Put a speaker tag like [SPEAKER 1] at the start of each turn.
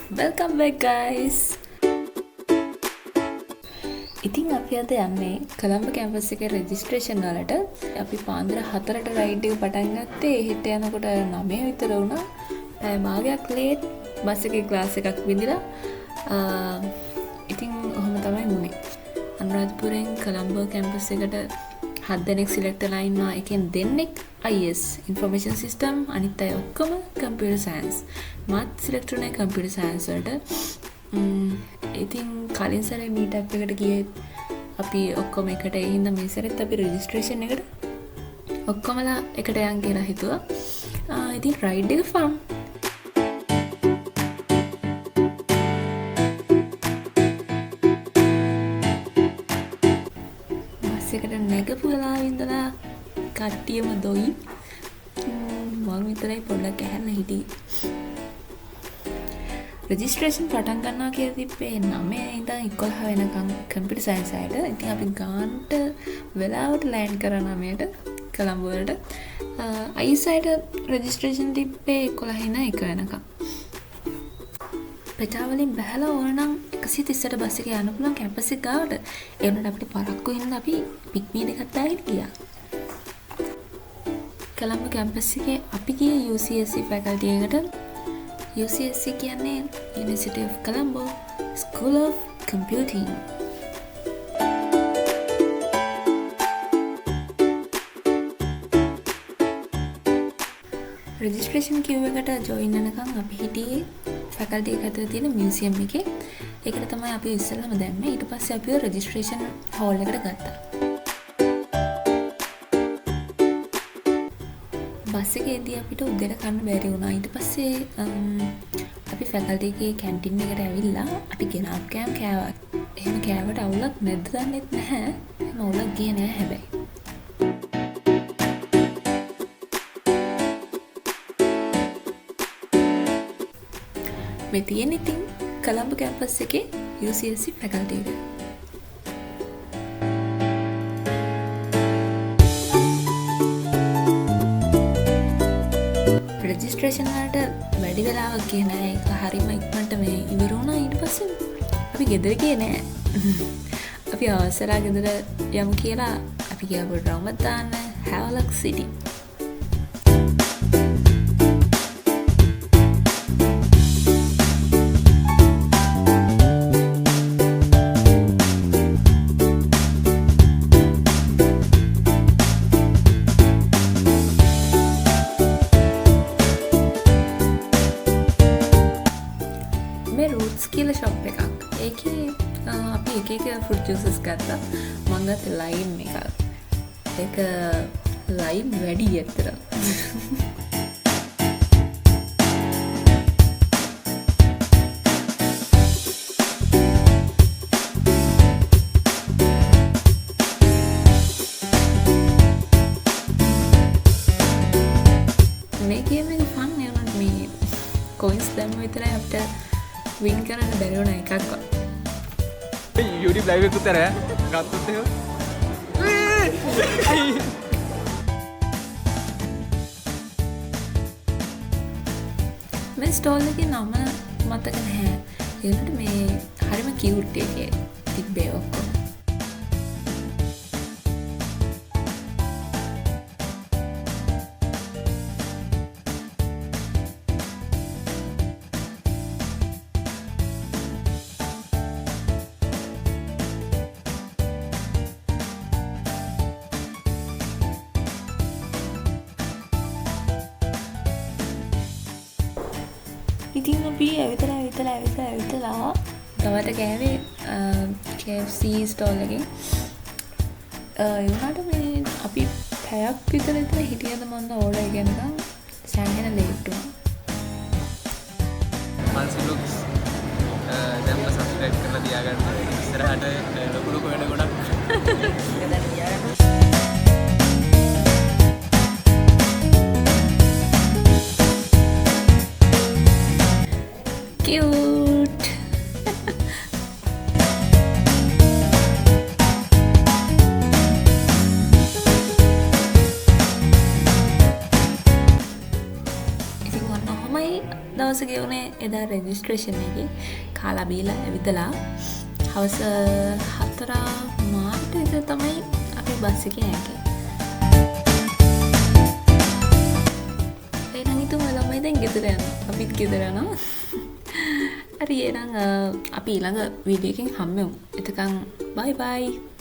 [SPEAKER 1] Welcome back guys. ඉතින් අපි අද යන්නේ කොළඹ කැම්පස් එකේ රෙජිස්ට්‍රේෂන් වලට. අපි පාන්දර 4ට රයිඩ් එක පටන් ගත්තේ. හෙට යනකොට 9 විතර වුණා. පැය භාගයක් ලේට් බස් එකේ ක්ලාස් එකක් විඳලා. ඉතින් ඔහොම තමයි වුනේ. අනුරාධපුරෙන් කොළඹ කැම්පස් එකට 7 දෙනෙක් සිලෙක්ට් වෙලා ඉන්නවා. එකෙන් දෙන්නෙක් IS information system, අනිත් අය ඔක්කොම computer science. මාත් සිලෙක්ට් වුණේ computer science වලට. ඉතින් කලින් සැරේ මීට් අප් එකට ගියේ අපි ඔක්කොම එකට. ඒ හින්දා මේ සැරේත් අපි රෙජිස්ට්‍රේෂන් එකට ඔක්කොමලා එකට යන් කියලා හිතුවා. ඉතින් රයිඩ් එක ෆන්. බස් එකට නැගපු වෙලාවෙ ඉඳලා කට්ටියම දොයි. මම විතරයි පොඩ්ඩක් ඇහැරලා හිටියේ. රෙජිස්ට්‍රේෂන් පටන් ගන්නවා කියලා තිබ්බේ 9 ඉඳන් 11 වෙනකම් කම්පියුටර් සයන්ස් අයට. ඉතින් අපි ගානට වෙලාවට ලෑන්ඩ් කරා 9ට කොළඹ වලට. IS අයට රෙජිස්ට්‍රේෂන් තිබ්බේ 11 ඉඳන් 1 වෙනකම්. පෙටාවලින් බහලා ඕනනම් 130ට බස් එකේ යන්න පුළුවන් කැම්පස් එක ගාවට. ඒ වුණාට අපිට පරක්කු හින්දා අපි පික්මී දෙකක් දාගෙන ගියා. කොළඹ කැම්පස් එකේ අපි ගියේ UCSC ෆැකල්ටි එකට. UCSC කියන්නේ University of Colombo School of Computing. Registration queue එකට ජොයින් වෙනකන් අපි හිටියේ ෆැකල්ටි එක ඇතුලේ තියෙන මියුසියම් එකේ. ඒකට තමයි අපි ඉස්සෙල්ලාම දැම්මේ. ඊට පස්සේ අපිව රෙජිස්ට්‍රේෂන් හෝල් එකට ගත්තා. බස් එකේදී අපිට උදේට කන්න බැරි වුණා. ඊට පස්සේ අපි ෆැකල්ටි එකේ කැන්ටින් එකට ඇවිල්ලා අපි ගෙනාපු කෑම කෑවා. එහෙම කෑවට අවුලක් නැද්ද දන්නෙත් නැහැ. එහෙම අවුලක් ගියේ නැහැ හැබැයි. මේ තියෙන ඉතින් කොළඹ කැම්පස් එකේ UCSC ෆැකල්ටි එක. රෙජිස්ට්‍රේෂන් වලට වැඩි වෙලාවක් ගියේ නෑ. ඒක හරියම ඉක්මනට මේ ඉවර වුණා. ඊට පස්සේ අපි ගෙදර ගියේ නෑ. අපි අවසරා ගෙදර යමු කියලා අපි ගියා පොඩ්ඩක් දාන්න හැවලක් සිටි. කියලා ෂොප් එකක්. ඒකේ අපි එක ෆෘට් ජූසස් ගත්තා. මම ගත්ත ලයිම් එකක්. ඒක ලයිම් වැඩි ඇත්තට. මේ ගේම් එක ෆන් නේද? මේ කොයින්ස් දැම්ම විතරයි අපිට වින් කරන්න බැරි වුණා එකක්වත්.
[SPEAKER 2] YouTube live එකක් උතර ගත්තොත් එහෙම.
[SPEAKER 1] මේ ස්ටෝල් එකේ නම මතක නැහැ. ඒකට මේ හරිම කියුට් එකේ තිබ්බේ ඔක්කොම. ඉතින් අපි ඇවිතලා තවට කෑවේ KFC ස්ටෝල් එකෙන්. ඒ වුණාට මේ අපි පැයක් විතර හිටියද මන්ද ඕඩර් එක ගෙනකම් සෑහෙන ලේට් වුණා.
[SPEAKER 2] Fancy looks දැම්ම සබ්ස්ක්‍රයිබ් කරලා තියාගන්න. ඉස්සරහට ලොකු ලොකු වෙන ගොඩක්
[SPEAKER 1] cute. ඉතින් ඔන්න ඔහොමයි දවස ගෙවුනේ එදා රෙජිස්ට්‍රේෂන් එකේ කාලා බීලා ඇවිදලා හවස 4 මාට විතර තමයි අපි බස් එකේ නැග්ගේ. එහෙනම් හිතුවා ළමයි දැන් ගෙදර යනවා. අපිත් ගෙදර යනවා. හරි එහෙනම් අපි ඊළඟ වීඩියෝ එකෙන් හම්බෙමු. එතකන් bye bye.